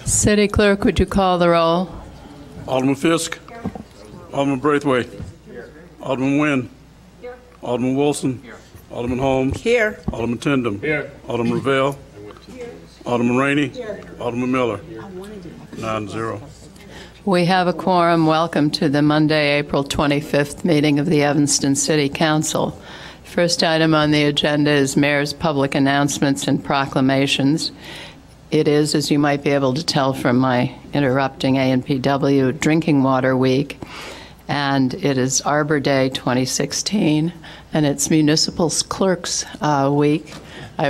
City Clerk, would you call the roll? Alderman Fisk. Here. Alderman Braithwaite. Here. Alderman Nguyen. Here. Alderman Wilson. Here. Alderman Holmes. Here. Alderman Tindem. Here. Alderman Ravel. Here. Alderman Rainey. Here. Alderman Miller. Here. 9-0. We have a quorum. Welcome to the Monday, April 25th meeting of the Evanston City Council. First item on the agenda is Mayor's public announcements and proclamations. It is, as you might be able to tell from my interrupting ANPW, Drinking Water Week, and it is Arbor Day 2016, and it's Municipal Clerks Week. I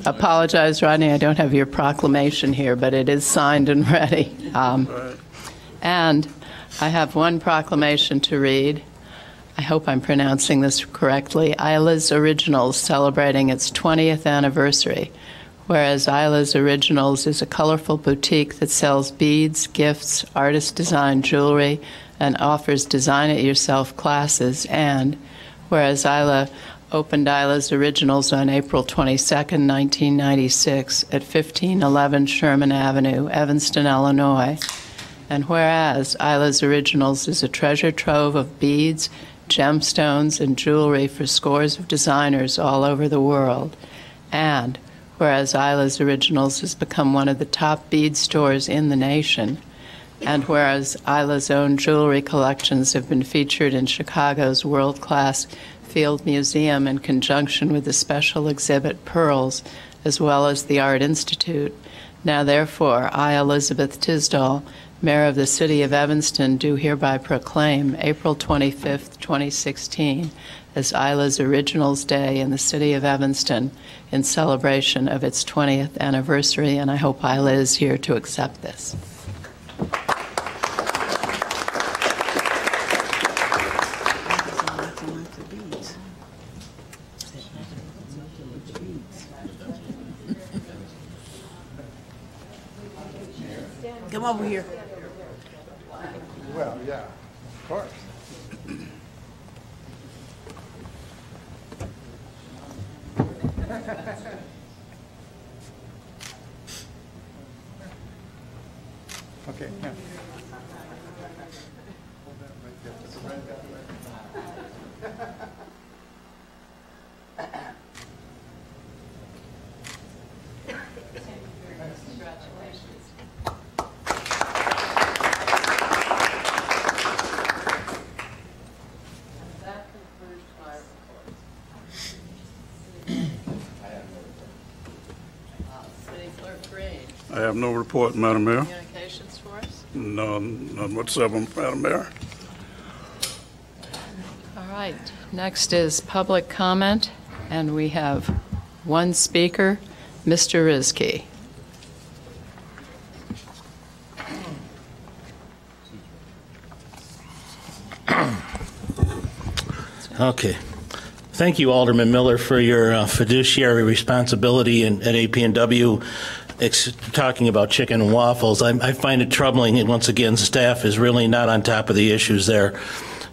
apologize, Rodney, I don't have your proclamation here, but it is signed and ready. And I have one proclamation to read. I hope I'm pronouncing this correctly. Isla's Originals celebrating its 20th anniversary. Whereas Isla's Originals is a colorful boutique that sells beads, gifts, artist-designed jewelry, and offers design-it-yourself classes. And whereas Isla opened Isla's Originals on April 22, 1996 at 1511 Sherman Avenue, Evanston, Illinois. And whereas Isla's Originals is a treasure trove of beads, gemstones, and jewelry for scores of designers all over the world. And whereas Isla's Originals has become one of the top bead stores in the nation, and whereas Isla's own jewelry collections have been featured in Chicago's world-class Field Museum in conjunction with the special exhibit Pearls, as well as the Art Institute. Now therefore, I, Elizabeth Tisdall, Mayor of the City of Evanston, do hereby proclaim April 25th, 2016 as Isla's Originals Day in the City of Evanston in celebration of its 20th anniversary, and I hope Isla is here to accept this. Come over here. Well, yeah, of course. Okay, yeah. I have no report, Madam Mayor. Communications for us? None whatsoever, Madam Mayor. All right. Next is public comment, and we have one speaker, Mr. Rizke. Okay. Thank you, Alderman Miller, for your fiduciary responsibility at AP&W. Talking about chicken and waffles, I find it troubling, and once again, staff is really not on top of the issues there.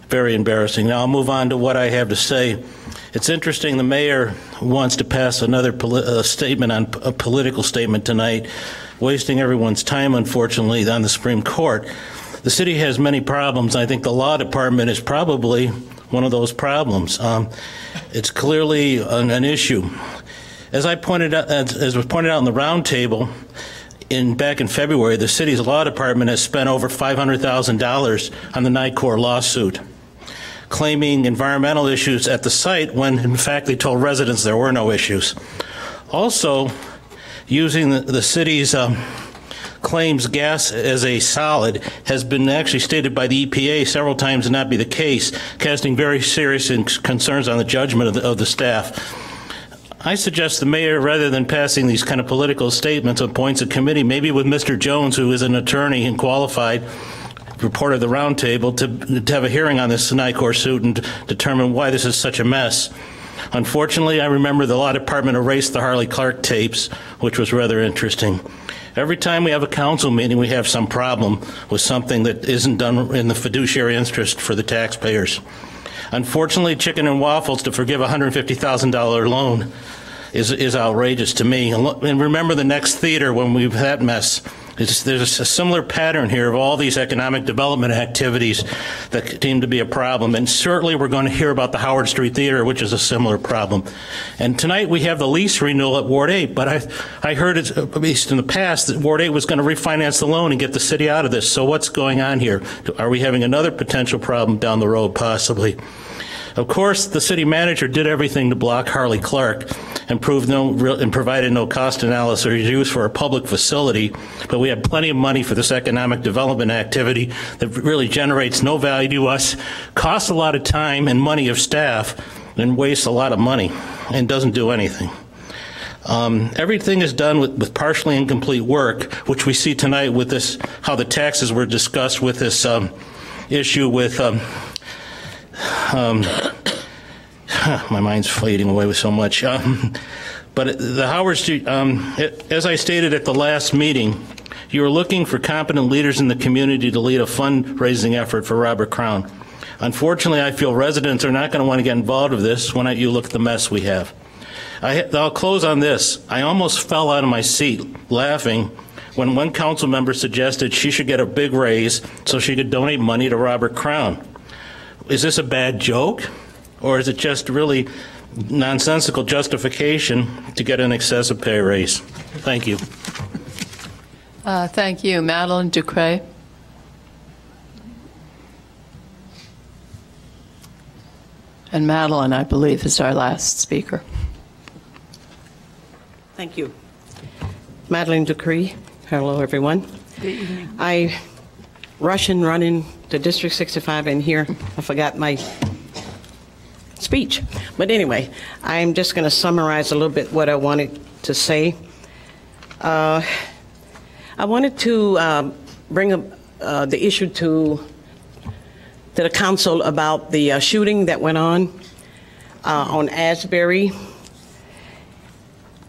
Very embarrassing. Now I'll move on to what I have to say. It's interesting the mayor wants to pass another statement on a political statement tonight, wasting everyone's time, unfortunately, on the Supreme Court. The city has many problems. I think the law department is probably one of those problems. It's clearly an issue. As I pointed out, as was pointed out in the roundtable, back in February, the city's law department has spent over $500,000 on the NICOR lawsuit, claiming environmental issues at the site when, in fact, they told residents there were no issues. Also, using the city's claims gas as a solid has been actually stated by the EPA several times to not be the case, casting very serious concerns on the judgment of the staff. I suggest the mayor, rather than passing these kind of political statements, appoints a committee, maybe with Mr. Jones, who is an attorney and qualified, report of the roundtable, to have a hearing on this NICOR suit and determine why this is such a mess. Unfortunately, I remember the law department erased the Harley Clark tapes, which was rather interesting. Every time we have a council meeting, we have some problem with something that isn't done in the fiduciary interest for the taxpayers. Unfortunately, chicken and waffles to forgive a $150,000 loan is outrageous to me. And remember the next theater when we've had that mess. There's a similar pattern here of all these economic development activities that seem to be a problem. And certainly we're going to hear about the Howard Street Theater, which is a similar problem. And tonight we have the lease renewal at Ward 8, but I heard, at least in the past, that Ward 8 was going to refinance the loan and get the city out of this. So what's going on here? Are we having another potential problem down the road, possibly? Of course, the city manager did everything to block Harley Clark and provided no cost analysis or use for a public facility, but we have plenty of money for this economic development activity that really generates no value to us, costs a lot of time and money of staff, and wastes a lot of money and doesn't do anything. Everything is done with partially incomplete work, which we see tonight with this, how the taxes were discussed with this issue with my mind's fading away with so much. But the Howard Street, as I stated at the last meeting, you are looking for competent leaders in the community to lead a fundraising effort for Robert Crown. Unfortunately, I feel residents are not going to want to get involved with this when you look at the mess we have. I'll close on this. I almost fell out of my seat laughing when one council member suggested she should get a big raise so she could donate money to Robert Crown. Is this a bad joke, or is it just really nonsensical justification to get an excessive pay raise? Thank you. Thank you. Madeline Ducre. And Madeline, I believe, is our last speaker. Thank you. Madeline Ducre. Hello, everyone. Good evening. I rush and run into District 65 and here I forgot my speech. But anyway, I'm just going to summarize a little bit what I wanted to say. I wanted to bring up the issue to the council about the shooting that went on Asbury.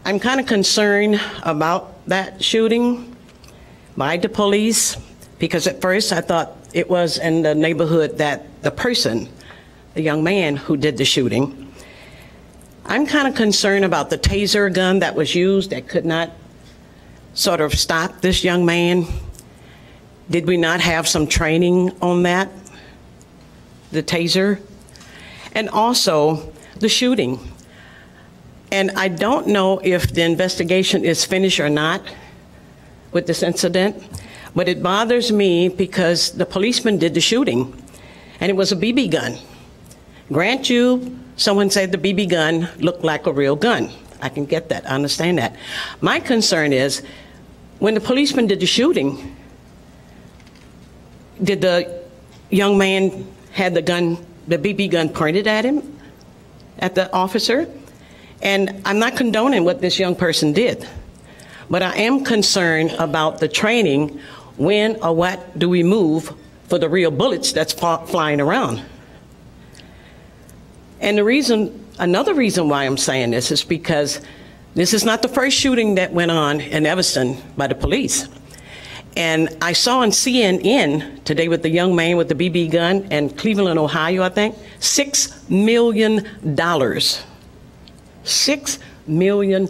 I'm kind of concerned about that shooting by the police, because at first I thought it was in the neighborhood that the person, the young man who did the shooting. I'm kind of concerned about the taser gun that was used that could not sort of stop this young man. Did we not have some training on that? The taser? And also the shooting. And I don't know if the investigation is finished or not with this incident, but it bothers me because the policeman did the shooting, and it was a BB gun. Grant you, someone said the BB gun looked like a real gun. I can get that, I understand that. My concern is, when the policeman did the shooting, did the young man have the gun, the BB gun pointed at him, at the officer? And I'm not condoning what this young person did, but I am concerned about the training. When or what do we move for the real bullets that's flying around? And the reason, another reason why I'm saying this is because this is not the first shooting that went on in Evanston by the police. And I saw on CNN today with the young man with the BB gun in Cleveland, Ohio, I think, $6 million. $6 million.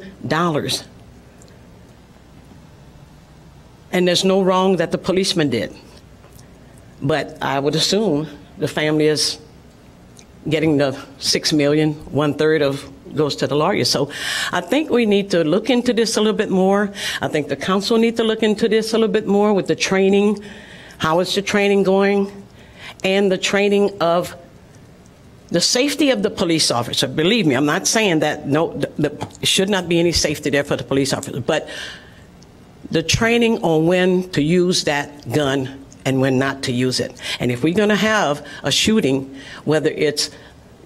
And there's no wrong that the policeman did. But I would assume the family is getting the $6 million, 1/3 of goes to the lawyer. So I think we need to look into this a little bit more. I think the council need to look into this a little bit more with the training. How is the training going? And the training of the safety of the police officer. Believe me, I'm not saying that there should not be any safety there for the police officer, but the training on when to use that gun and when not to use it. And if we're going to have a shooting, whether it's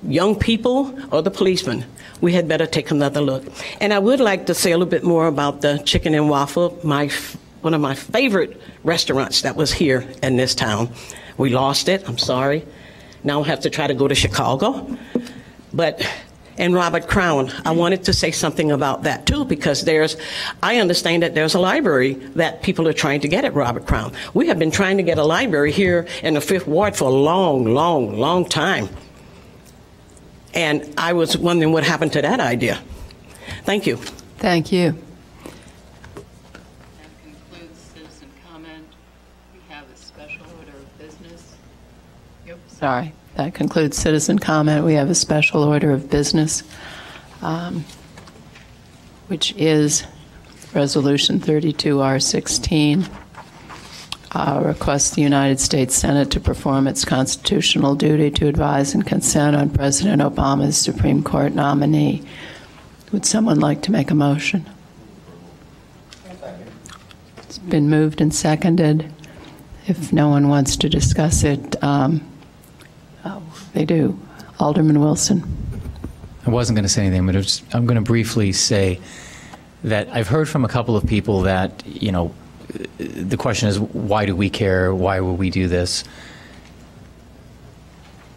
young people or the policeman, we had better take another look. And I would like to say a little bit more about the Chicken and Waffle, one of my favorite restaurants that was here in this town. We lost it, I'm sorry. Now I have to try to go to Chicago. And Robert Crown, I wanted to say something about that too, because I understand that there's a library that people are trying to get at Robert Crown. We have been trying to get a library here in the 5th Ward for a long time. And I was wondering what happened to that idea. Thank you. Thank you. That concludes citizen Sorry, that concludes citizen comment. We have a special order of business, which is Resolution 32R16, requests the United States Senate to perform its constitutional duty to advise and consent on President Obama's Supreme Court nominee. Would someone like to make a motion? It's been moved and seconded. If no one wants to discuss it, they do. Alderman Wilson. I wasn't going to say anything, but I'm going to briefly say that I've heard from a couple of people that, you know, the question is, why do we care? Why will we do this?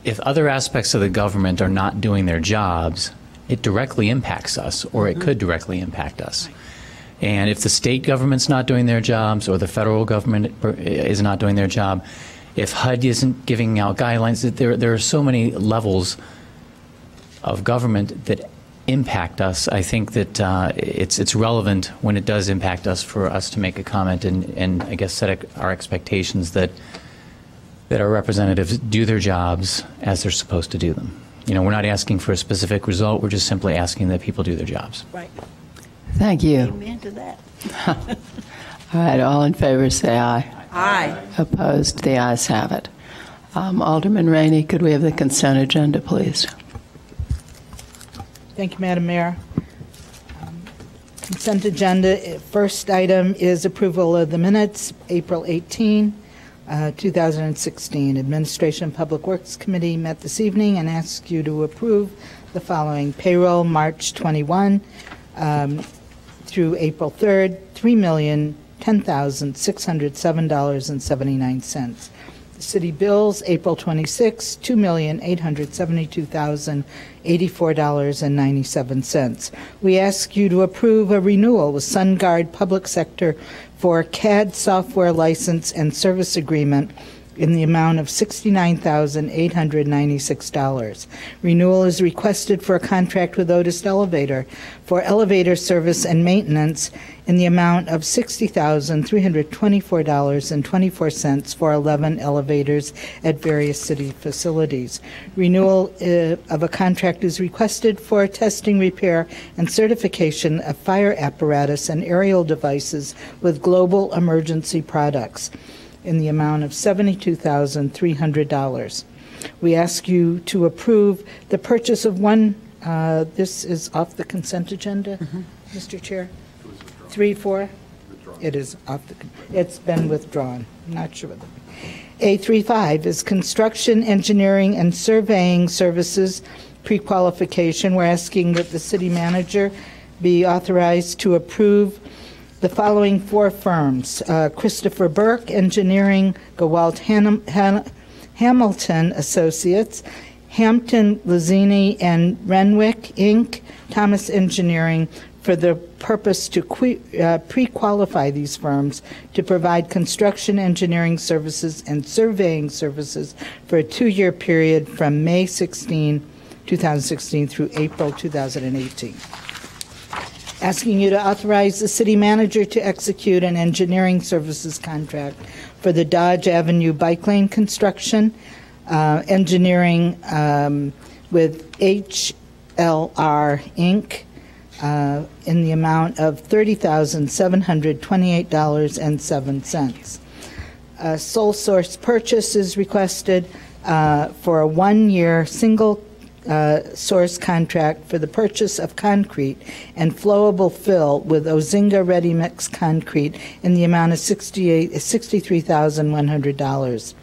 If other aspects of the government are not doing their jobs, it directly impacts us, or it could directly impact us. And if the state government's not doing their jobs, or the federal government is not doing their job, if HUD isn't giving out guidelines, there are so many levels of government that impact us. I think that it's relevant when it does impact us for us to make a comment and I guess set our expectations that our representatives do their jobs as they're supposed to do them. You know, we're not asking for a specific result. We're just simply asking that people do their jobs. Right. Thank you. Amen to that. All right, all in favor say aye. Aye. Opposed? The ayes have it. Alderman Rainey, could we have the consent agenda, please? Thank you, Madam Mayor. Consent agenda, first item is approval of the minutes, April 18, 2016. Administration and Public Works Committee met this evening and asked you to approve the following: payroll March 21 through April 3rd, $3,010,607.79. The city bills, April 26, $2,872,084.97. We ask you to approve a renewal with SunGuard Public Sector for CAD software license and service agreement in the amount of $69,896. Renewal is requested for a contract with Otis Elevator for elevator service and maintenance in the amount of $60,324.24 for 11 elevators at various city facilities. Renewal of a contract is requested for testing, repair, and certification of fire apparatus and aerial devices with Global Emergency Products in the amount of $72,300. We ask you to approve the purchase of one, this is off the consent agenda, Mr. Chair? 3-4? It is off the, it's been withdrawn. I'm not sure whether. A35 is construction, engineering, and surveying services pre-qualification. We're asking that the city manager be authorized to approve the following 4 firms: Christopher Burke Engineering, Gawalt Hamilton Associates, Hampton Lazzini and Renwick Inc., Thomas Engineering, for the purpose to pre-qualify these firms to provide construction engineering services and surveying services for a 2-year period from May 16, 2016 through April 2018. Asking you to authorize the city manager to execute an engineering services contract for the Dodge Avenue bike lane construction, engineering with HLR Inc., in the amount of $30,728.07. Sole source purchase is requested for a 1-year single source contract for the purchase of concrete and flowable fill with Ozinga Ready Mix Concrete in the amount of $63,100.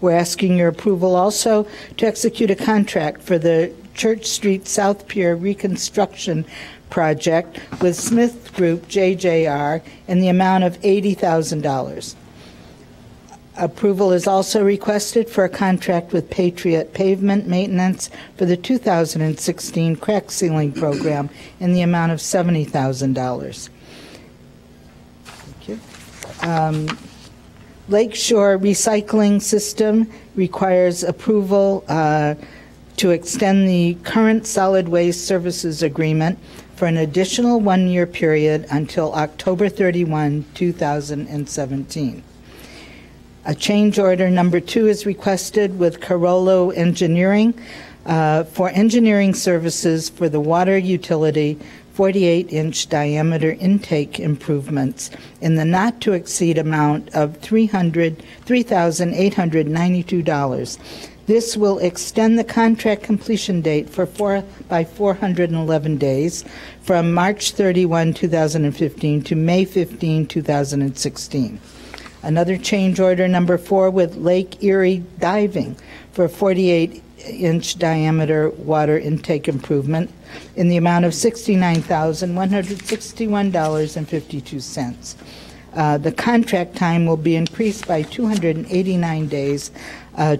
We're asking your approval also to execute a contract for the Church Street South Pier reconstruction project with Smith Group JJR in the amount of $80,000. Approval is also requested for a contract with Patriot Pavement Maintenance for the 2016 crack sealing program in the amount of $70,000. Thank you. Lakeshore Recycling System requires approval to extend the current solid waste services agreement for an additional 1-year period until October 31, 2017. A change order number 2 is requested with Carollo Engineering for engineering services for the water utility 48-inch diameter intake improvements in the not-to-exceed amount of $3,892. This will extend the contract completion date by 411 days from March 31, 2015 to May 15, 2016. Another change order number 4 with Lake Erie Diving for a 48-inch diameter water intake improvement in the amount of $69,161.52. The contract time will be increased by 289 days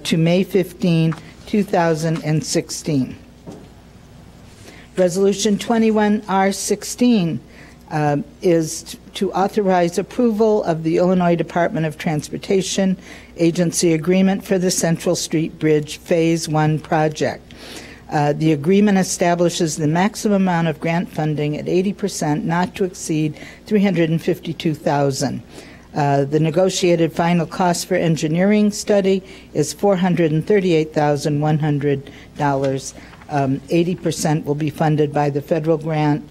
to May 15, 2016. Resolution 21R16 is to authorize approval of the Illinois Department of Transportation agency agreement for the Central Street Bridge Phase 1 project. The agreement establishes the maximum amount of grant funding at 80%, not to exceed $352,000. The negotiated final cost for engineering study is $438,100. 80% will be funded by the federal grant,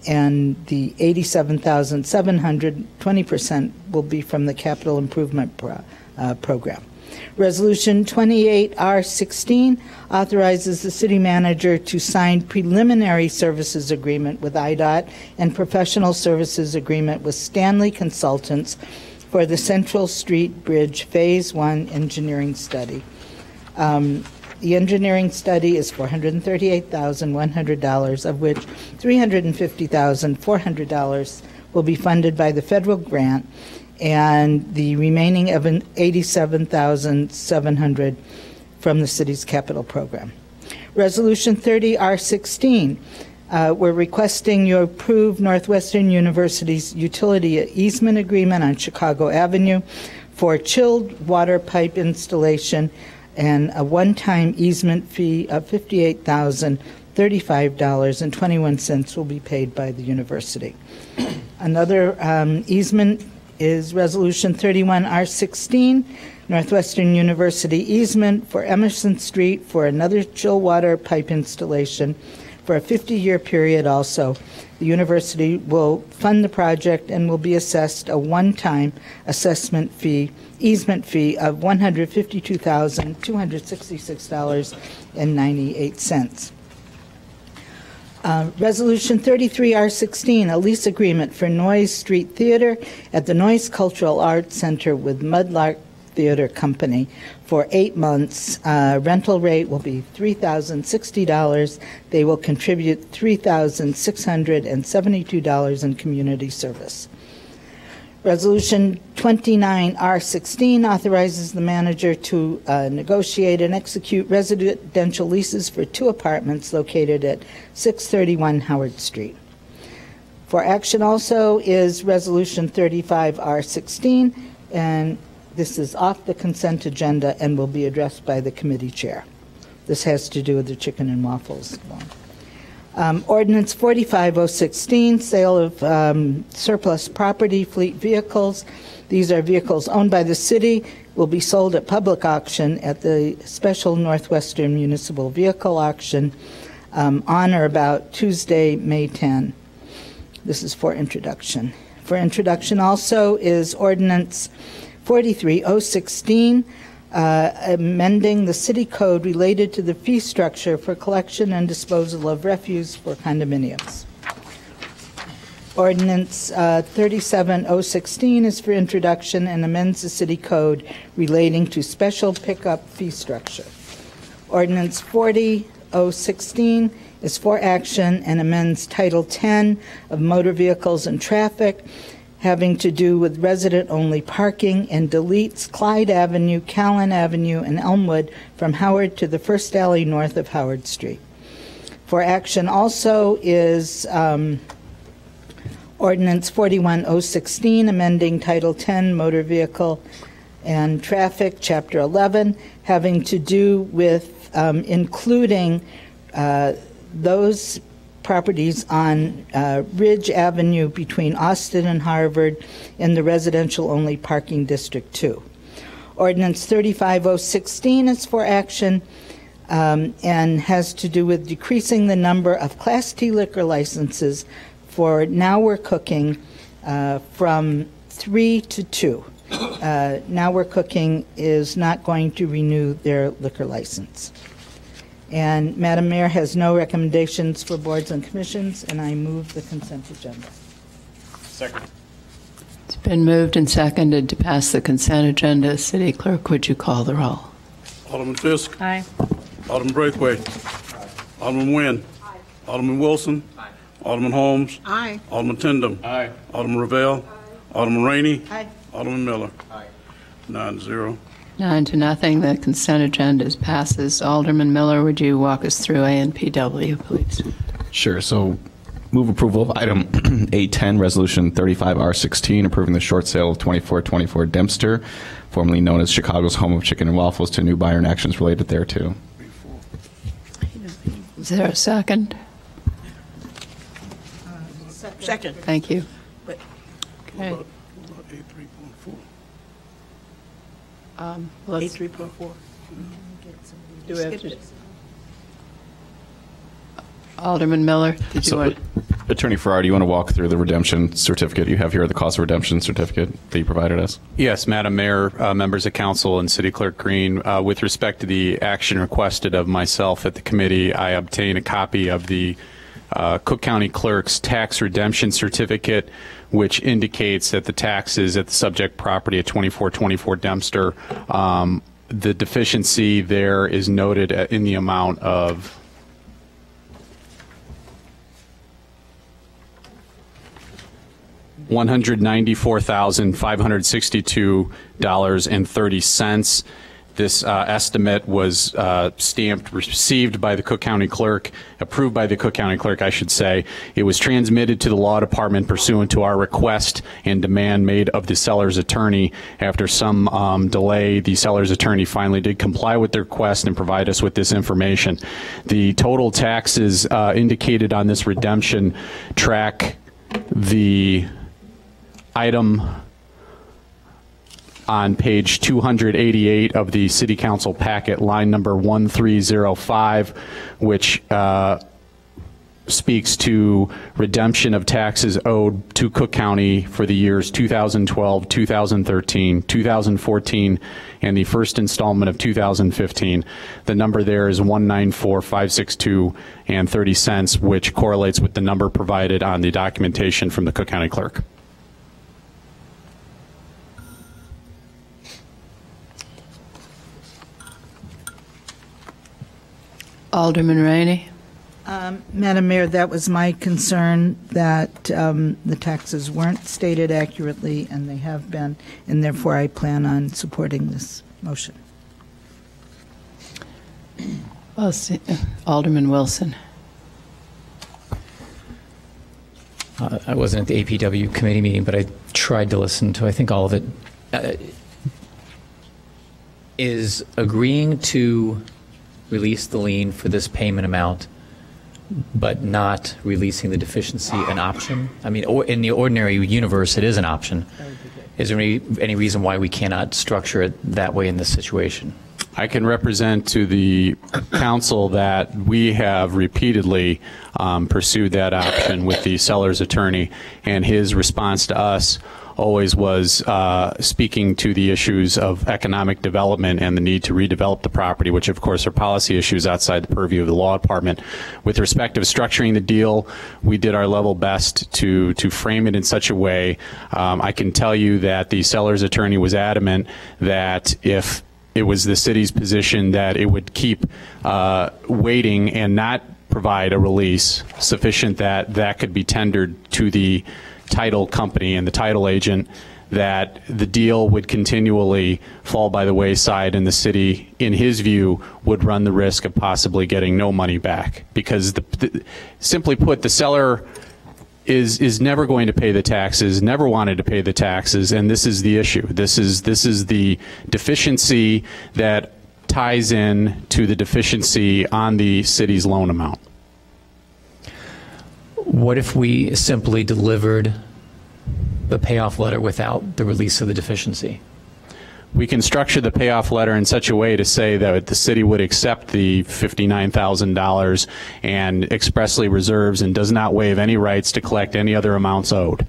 and the $87,700, 20% will be from the capital improvement program. Resolution 28R16 authorizes the city manager to sign preliminary services agreement with IDOT and professional services agreement with Stanley Consultants for the Central Street Bridge Phase 1 engineering study. The engineering study is $438,100, of which $350,400 will be funded by the federal grant, and the remaining of $87,700 from the city's capital program. Resolution 30R16, we're requesting you approve Northwestern University's utility easement agreement on Chicago Avenue for chilled water pipe installation, and a one-time easement fee of $58,035.21 will be paid by the university. Another easement is Resolution 31R16, Northwestern University easement for Emerson Street for another chill water pipe installation for a 50-year period also. The university will fund the project and will be assessed a one-time easement fee of $152,266.98. Resolution 33R16, a lease agreement for Noise Street Theater at the Noise Cultural Arts Center with Mudlark Theater Company for 8 months. Rental rate will be $3,060. They will contribute $3,672 in community service. Resolution 29R16 authorizes the manager to negotiate and execute residential leases for 2 apartments located at 631 Howard Street. For action also is Resolution 35R16, and this is off the consent agenda and will be addressed by the committee chair. This has to do with the chicken and waffles. Ordinance 45016, sale of surplus property, fleet vehicles. These are vehicles owned by the city, will be sold at public auction at the special Northwestern Municipal Vehicle Auction on or about Tuesday, May 10. This is for introduction. For introduction also is Ordinance 43016, amending the city code related to the fee structure for collection and disposal of refuse for condominiums. Ordinance 37016 is for introduction and amends the city code relating to special pickup fee structure. Ordinance 40016 is for action and amends Title 10 of Motor Vehicles and Traffic, having to do with resident-only parking, and deletes Clyde Avenue, Callan Avenue, and Elmwood from Howard to the first alley north of Howard Street. For action also is Ordinance 41016, amending Title 10, Motor Vehicle and Traffic, Chapter 11, having to do with including those properties on Ridge Avenue between Austin and Harvard in the residential-only parking District 2. Ordinance 35016 is for action and has to do with decreasing the number of Class T liquor licenses for Now We're Cooking from 3 to 2. Now We're Cooking is not going to renew their liquor license. And Madam Mayor has no recommendations for boards and commissions, and I move the consent agenda. Second. It's been moved and seconded to pass the consent agenda. City Clerk, would you call the roll? Alderman Fisk. Aye. Alderman Braithwaite. Alderman Nguyen. Alderman Wilson. Alderman Holmes. Aye. Alderman Tindem. Alderman Ravel. Alderman Rainey. Aye. Alderman Miller. 9-0. 9-0. The consent agenda passes. Alderman Miller, would you walk us through A&PW, please? Sure. So move approval of item A10, resolution 35R16, approving the short sale of 2424 Dempster, formerly known as Chicago's home of chicken and waffles, to new buyer and actions related thereto. Is there a second? Second. Thank you. Okay. What about A3.4? Let's, A3.4. do we have to, Alderman Miller, did you want? Attorney Farrar, do you want to walk through the redemption certificate you have here, the cost of redemption certificate that you provided us? Yes, Madam Mayor, members of council, and City Clerk Green, with respect to the action requested of myself at the committee, I obtained a copy of the Cook County Clerk's tax redemption certificate, which indicates that the taxes at the subject property at 2424 Dempster, the deficiency there is noted in the amount of $194,562.30. This estimate was stamped, received by the Cook County Clerk, approved by the Cook County Clerk, I should say. It was transmitted to the Law Department pursuant to our request and demand made of the seller's attorney. After some delay, the seller's attorney finally did comply with the request and provide us with this information. The total taxes indicated on this redemption track the item on page 288 of the City Council packet, line number 1305, which speaks to redemption of taxes owed to Cook County for the years 2012, 2013, 2014, and the first installment of 2015. The number there is $194,562.30, which correlates with the number provided on the documentation from the Cook County Clerk. Alderman Rainey. Madam Mayor, that was my concern, that the taxes weren't stated accurately, and they have been, and therefore I plan on supporting this motion. Well, Alderman Wilson. I wasn't at the APW committee meeting, but I tried to listen to, I think, all of it. Is agreeing to release the lien for this payment amount, but not releasing the deficiency an option? I mean, in the ordinary universe, it is an option. Is there any reason why we cannot structure it that way in this situation? I can represent to the council that we have repeatedly pursued that option with the seller's attorney, and his response to us always was speaking to the issues of economic development and the need to redevelop the property, which of course are policy issues outside the purview of the law department. With respect to structuring the deal, we did our level best to frame it in such a way. I can tell you that the seller's attorney was adamant that if it was the city's position that it would keep waiting and not provide a release sufficient that could be tendered to the title company and the title agent, that the deal would continually fall by the wayside, and the city, in his view, would run the risk of possibly getting no money back. Because simply put, the seller is never going to pay the taxes, never wanted to pay the taxes, and this is the issue. This is the deficiency that ties in to the deficiency on the city's loan amount. What if we simply delivered the payoff letter without the release of the deficiency? we can structure the payoff letter in such a way to say that the city would accept the $59,000 and expressly reserves and does not waive any rights to collect any other amounts owed.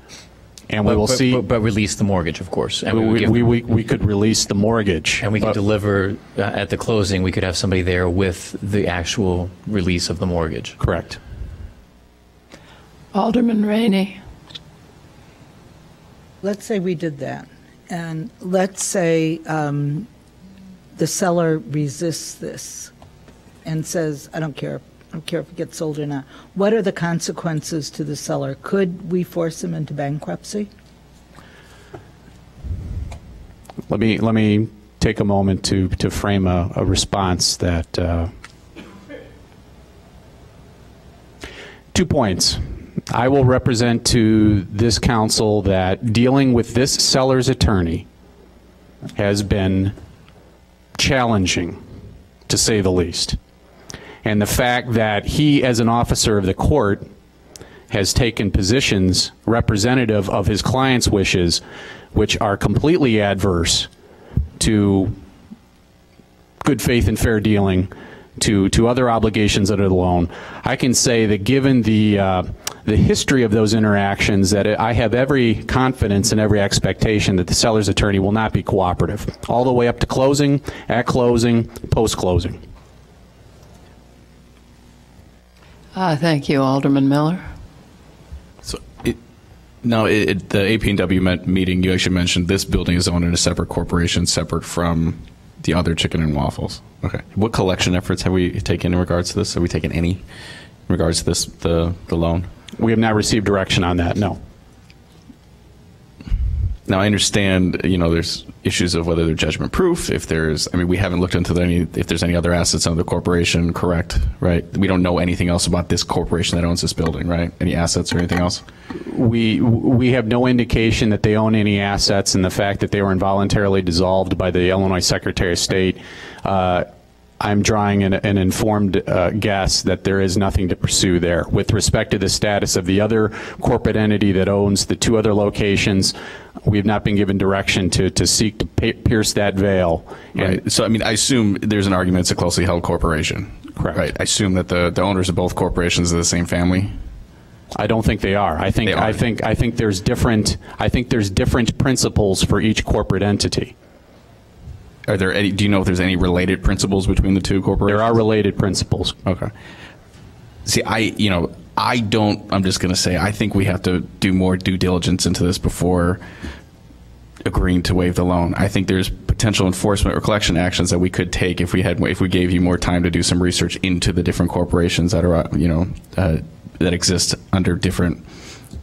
And we will see. But release the mortgage, of course. And we could release the mortgage. And we could deliver at the closing. We could have somebody there with the actual release of the mortgage. Correct. Alderman Rainey. Let's say we did that, and let's say the seller resists this and says, I don't care if it gets sold or not. What are the consequences to the seller? Could we force him into bankruptcy? Let me take a moment to frame a response that 2 points. I will represent to this council that dealing with this seller's attorney has been challenging, to say the least. And the fact that he, as an officer of the court, has taken positions representative of his client's wishes, which are completely adverse to good faith and fair dealing, to other obligations under the loan. I can say that given the history of those interactions, that I have every confidence and every expectation that the seller's attorney will not be cooperative, all the way up to closing, at closing, post-closing. Thank you, Alderman Miller. So, the AP&W meeting, you actually mentioned this building is owned in a separate corporation, separate from the other chicken and waffles. Okay. What collection efforts have we taken in regards to this? Have we taken any in regards to this, the loan? We have not received direction on that, no. Now, I understand, there's issues of whether they're judgment proof, if there's, we haven't looked into if there's any other assets under the corporation, correct, right? We don't know anything else about this corporation that owns this building, right? Any assets or anything else? We have no indication that they own any assets, and the fact that they were involuntarily dissolved by the Illinois Secretary of State, I'm drawing an informed guess that there is nothing to pursue there. With respect to the status of the other corporate entity that owns the 2 other locations, we have not been given direction to seek to pierce that veil. Right. So, I assume there's an argument it's a closely held corporation. Correct. Right. I assume that the owners of both corporations are the same family. I don't think they are. I think there's different principles for each corporate entity. Are there any? Do you know if there's any related principles between the 2 corporations? There are related principles. Okay. See, I'm just going to say, I think we have to do more due diligence into this before agreeing to waive the loan. I think there's potential enforcement or collection actions that we could take if we gave you more time to do some research into the different corporations that are, that exist under different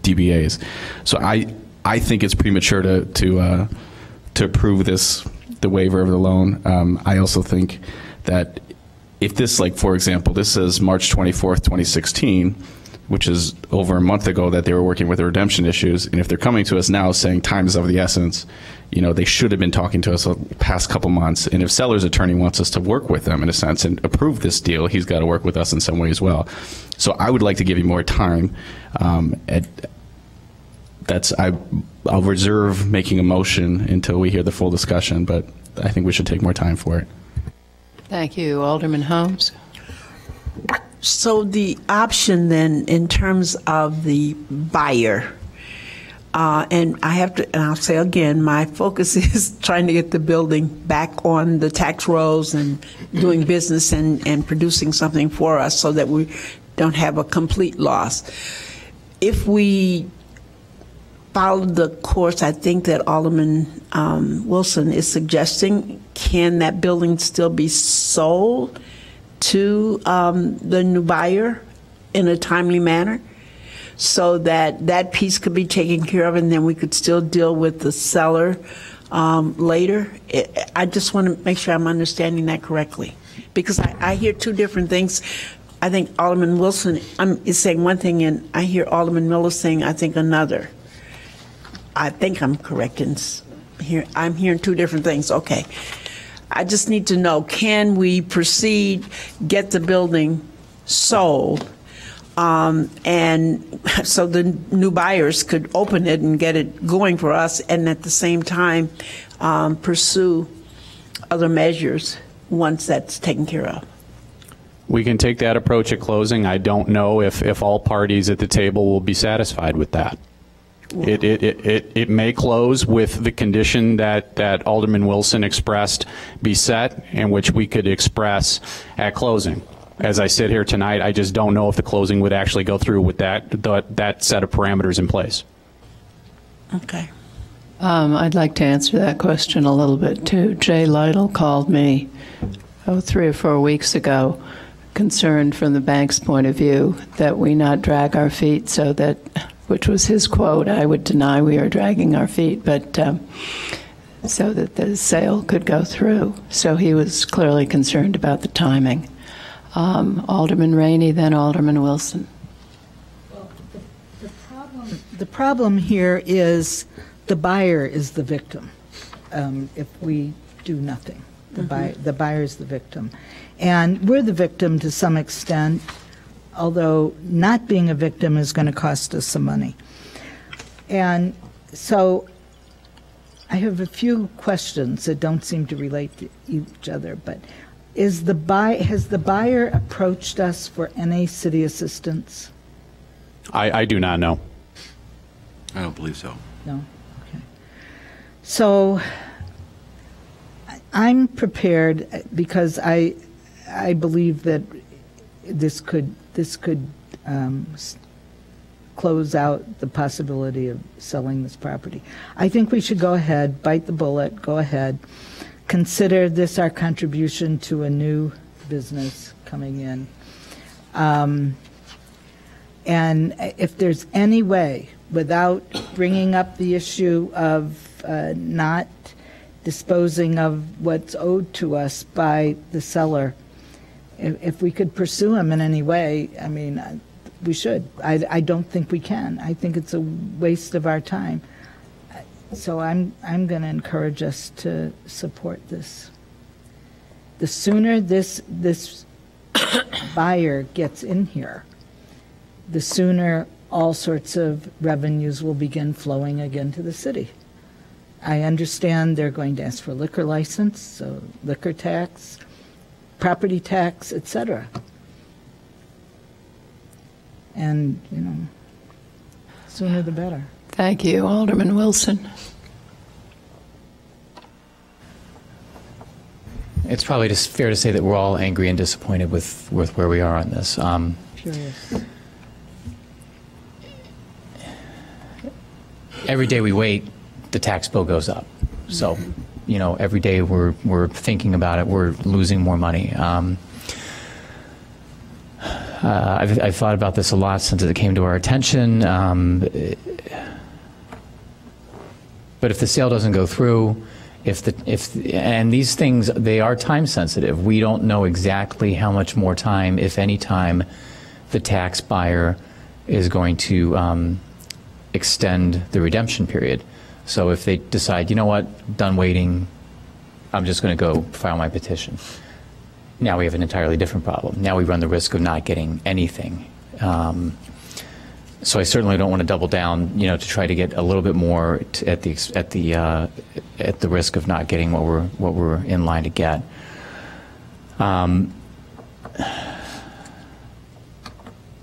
DBAs. So I think it's premature to approve the waiver of the loan. I also think that if this, for example, this says March 24th, 2016, which is over a month ago that they were working with the redemption issues, and if they're coming to us now saying time is of the essence, they should have been talking to us the past couple months. And if seller's attorney wants us to work with them in a sense and approve this deal, he's got to work with us in some way as well. So I would like to give you more time. I'll reserve making a motion until we hear the full discussion, but I think we should take more time for it. Thank you. Alderman Holmes. So the option then, in terms of the buyer, and I'll say again, my focus is trying to get the building back on the tax rolls and doing business and producing something for us so that we don't have a complete loss. If we follow the course I think that Alderman Wilson is suggesting, can that building still be sold to the new buyer in a timely manner so that that piece could be taken care of, and then we could still deal with the seller later? I just want to make sure I'm understanding that correctly, because I hear 2 different things. I think Alderman Wilson is saying one thing, and I hear Alderman Miller saying, I think, another. I think I'm correct in here. I'm hearing 2 different things. Okay. I just need to know, can we proceed, get the building sold, and so the new buyers could open it and get it going for us, and at the same time pursue other measures once that's taken care of? We can take that approach at closing. I don't know if all parties at the table will be satisfied with that. It may close with the condition that Alderman Wilson expressed be set, and which we could express at closing. As I sit here tonight, I just don't know if the closing would actually go through with that set of parameters in place. Okay. I'd like to answer that question a little bit too. Jay Lytle called me 3 or 4 weeks ago, concerned from the bank's point of view that we not drag our feet, so that, which was his quote, I would deny we are dragging our feet, but so that the sale could go through. So he was clearly concerned about the timing. Alderman Rainey, then Alderman Wilson. Well, the problem here is the buyer is the victim. If we do nothing, the buyer is the victim. And we're the victim to some extent, although not being a victim is going to cost us some money. And so I have a few questions that don't seem to relate to each other, but has the buyer approached us for any city assistance? I do not know. I don't believe so. No? Okay. So I'm prepared because I believe that this could close out the possibility of selling this property. I think we should go ahead, bite the bullet, go ahead, consider this our contribution to a new business coming in. And if there's any way, without bringing up the issue of not disposing of what's owed to us by the seller, if we could pursue him in any way, I mean, we should. I don't think we can. I think it's a waste of our time. So I'm going to encourage us to support this. The sooner this buyer gets in here, the sooner all sorts of revenues will begin flowing again to the city. I understand they're going to ask for a liquor license, so liquor tax, property tax, etc. And, you know, sooner the better. Thank you. Alderman Wilson. It's probably just fair to say that we're all angry and disappointed with where we are on this. Curious. Every day we wait, the tax bill goes up. So, you know, every day we're thinking about it, we're losing more money. I've thought about this a lot since it came to our attention. But if the sale doesn't go through, and these things, they are time sensitive. We don't know exactly how much more time, if any time, the tax buyer is going to extend the redemption period. So if they decide, you know what, done waiting, I'm just going to go file my petition. Now we have an entirely different problem. Now we run the risk of not getting anything. So I certainly don't want to double down, you know, to try to get a little bit more at the risk of not getting what we're in line to get. I'm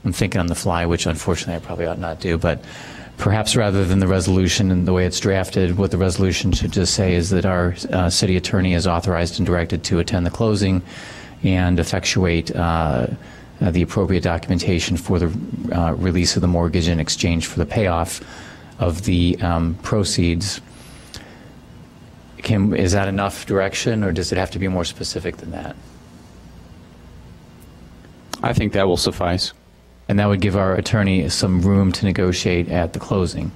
thinking on the fly, which unfortunately I probably ought not do, but perhaps rather than the resolution and the way it's drafted, what the resolution should just say is that our city attorney is authorized and directed to attend the closing and effectuate the appropriate documentation for the release of the mortgage in exchange for the payoff of the proceeds. Is that enough direction, or does it have to be more specific than that? I think that will suffice. And that would give our attorney some room to negotiate at the closing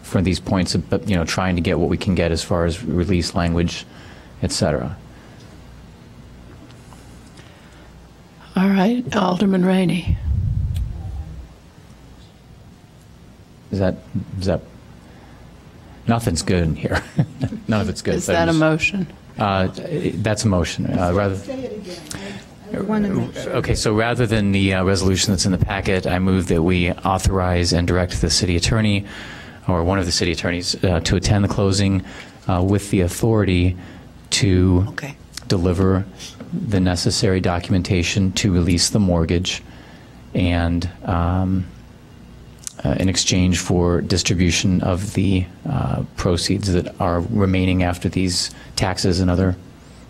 for these points of, you know, trying to get what we can get as far as release language, et cetera. All right, Alderman Rainey. Is that nothing's good in here. None of it's good. Is that a motion? That's a motion. Okay, so rather than the resolution that's in the packet, I move that we authorize and direct the city attorney or one of the city attorneys to attend the closing with the authority to Okay. deliver the necessary documentation to release the mortgage, and in exchange for distribution of the proceeds that are remaining after these taxes and other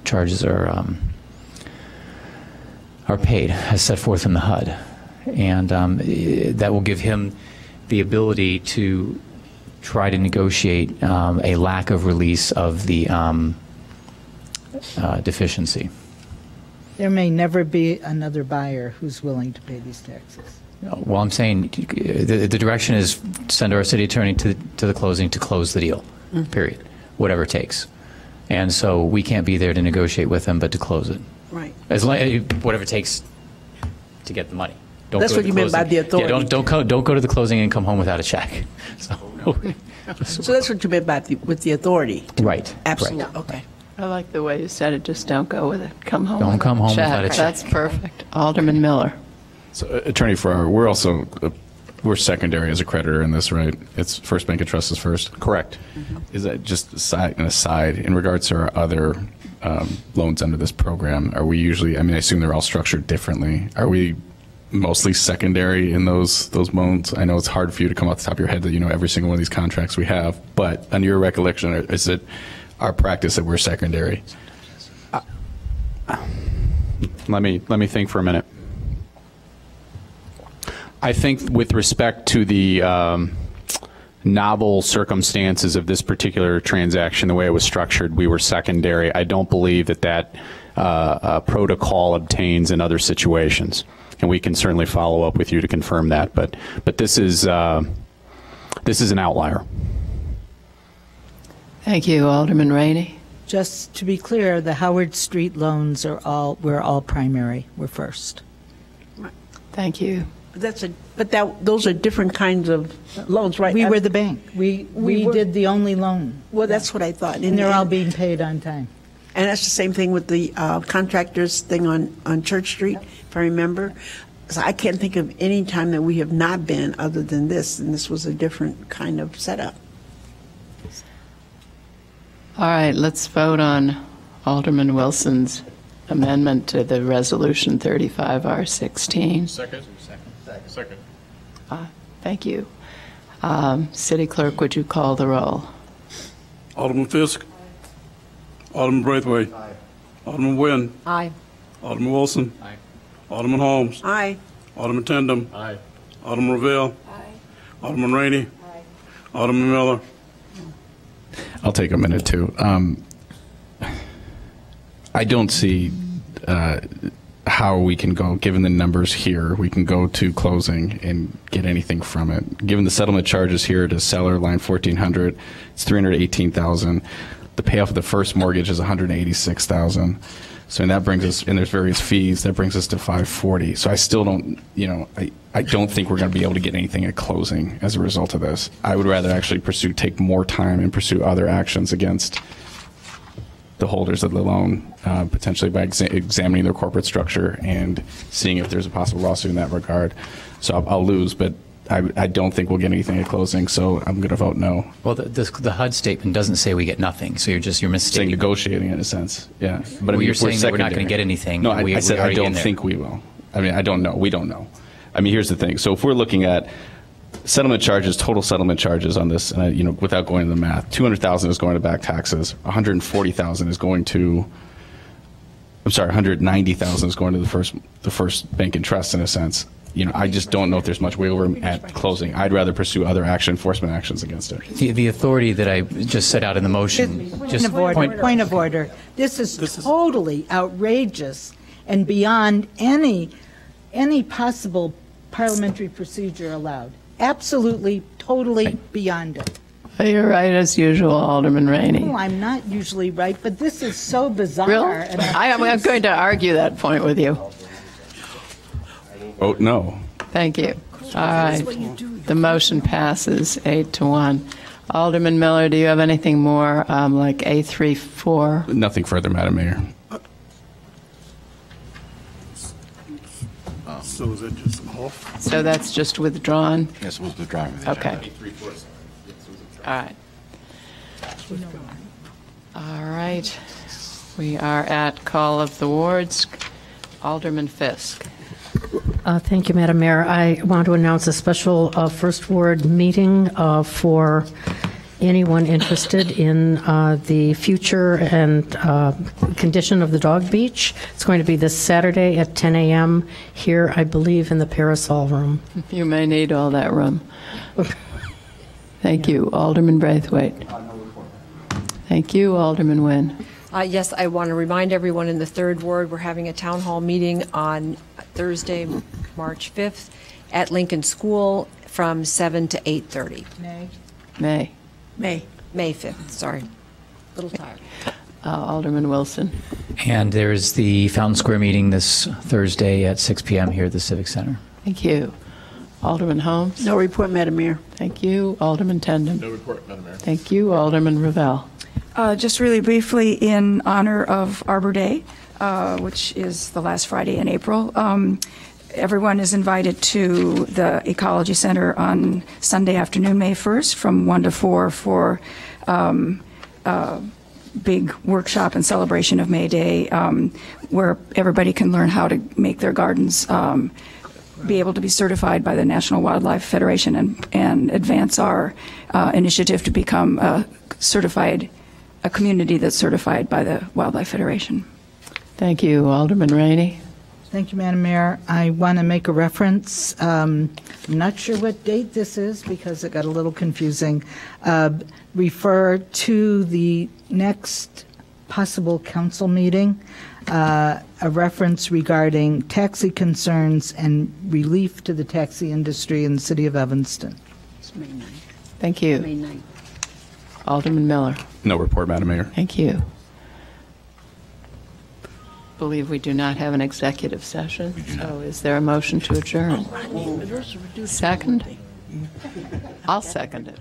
charges are paid, as set forth in the HUD. And that will give him the ability to try to negotiate a lack of release of the deficiency. There may never be another buyer who's willing to pay these taxes. Well, I'm saying the direction is send our city attorney to the closing to close the deal, period, whatever it takes. And so we can't be there to negotiate with them, but to close it. Right. Whatever it takes to get the money. Don't That's go to what you meant by closing. the authority. Yeah, don't go to the closing and come home without a check. So that's what you meant by with the authority. Right. Absolutely. Right. Okay. I like the way you said it, just don't go with it. Come home Don't with come a home check. without a check. That's perfect. Alderman Miller. So, Attorney Farrar, we're also we're secondary as a creditor in this, right? It's First Bank and Trust is first. Correct. Is that just an aside in regards to our other loans under this program? Are we usually? I mean, I assume they're all structured differently. Are we mostly secondary in those loans? I know it's hard for you to come off the top of your head that you know every single one of these contracts we have, but under your recollection, is it our practice that we're secondary? Let me think for a minute. I think with respect to the novel circumstances of this particular transaction, the way it was structured, we were secondary. I don't believe that protocol obtains in other situations, and we can certainly follow up with you to confirm that. But this is an outlier. Thank you, Alderman Rainey. Just to be clear, the Howard Street loans we're all primary. We're first. Thank you. Those are different kinds of loans, right? We were the bank. We were- did the only loan. Well, that's what I thought. And they're all being paid on time. And that's the same thing with the contractors thing on Church Street, if I remember. So I can't think of any time that we have not been other than this, and this was a different kind of setup. All right, let's vote on Alderman Wilson's amendment to the Resolution 35R16. Second. Thank you. City Clerk, would you call the roll? Alderman Fisk. Alderman Braithwaite. Alderman Nguyen. Aye. Alderman Wilson. Alderman Holmes. Aye. Alderman Tindem. Alderman Revelle. Alderman Rainey. Alderman Miller. I'll take a minute too. I don't see how we can go, given the numbers here, we can go to closing and get anything from it. Given the settlement charges here to seller, line 1400, it's $318,000. The payoff of the first mortgage is $186,000. So and that brings us, and there's various fees, that brings us to $540. So I still don't, I don't think we're going to be able to get anything at closing as a result of this. I would rather actually take more time and pursue other actions against the holders of the loan, potentially by examining their corporate structure and seeing if there's a possible lawsuit in that regard. So I'll lose, but I don't think we'll get anything at closing, so I'm going to vote no. Well, the HUD statement doesn't say we get nothing, so you're Saying mistaking. negotiating in a sense, yeah. But Well, I mean, you're saying that we're not secondary. going to get anything. No, I said I already in don't there. think we will. I mean, I don't know. We don't know. I mean, here's the thing. So if we're looking at settlement charges, total settlement charges on this, and without going into the math, $200,000 is going to back taxes. $140,000 is going to. I'm sorry, $190,000 is going to the first bank and trust in a sense. I just don't know if there's much wiggle room at closing. I'd rather pursue other enforcement actions against it. The authority that I just set out in the motion. Point of order. This is totally outrageous and beyond any possible parliamentary procedure allowed. Absolutely, totally beyond it. You're right, as usual, Alderman Rainey. No, I'm not usually right, but this is so bizarre. Really? And I'm going to argue that point with you. Vote no. Thank you. All right. The motion passes 8-1. Alderman Miller, do you have anything more like A34? Nothing further, Madam Mayor. So is it just off? So that's just withdrawn? Yes, we'll withdraw. Okay. All right. All right. We are at call of the wards. Alderman Fisk. Thank you, Madam Mayor. I want to announce a special First Ward meeting for anyone interested in the future and condition of the dog beach. It's going to be this Saturday at 10 a.m. here, I believe, in the Parasol Room. You may need all that room. Thank you. Alderman Braithwaite. Thank you. Alderman Nguyen. Yes, I want to remind everyone in the Third Ward, we're having a town hall meeting on Thursday, March 5th at Lincoln School from 7 to 8:30. May 5th, sorry. A little tired. Alderman Wilson. And there's the Fountain Square meeting this Thursday at 6 p.m. here at the Civic Center. Thank you. Alderman Holmes. No report, Madam Mayor. Thank you. Alderman Tendon. No report, Madam Mayor. Thank you. Alderman Ravel. Just really briefly, in honor of Arbor Day, which is the last Friday in April, everyone is invited to the Ecology Center on Sunday afternoon, May 1st, from 1 to 4 for a big workshop and celebration of May Day, where everybody can learn how to make their gardens be able to be certified by the National Wildlife Federation and advance our initiative to become a community that's certified by the Wildlife Federation. Thank you. Alderman Rainey. Thank you, Madam Mayor. I want to make a reference. I'm not sure what date this is because it got a little confusing. Refer to the next possible council meeting, a reference regarding taxi concerns and relief to the taxi industry in the city of Evanston. It's May 9th. Thank you. May 9th. Alderman Miller. No report, Madam Mayor. Thank you. Believe we do not have an executive session, so is there a motion to adjourn? Second? I'll second it.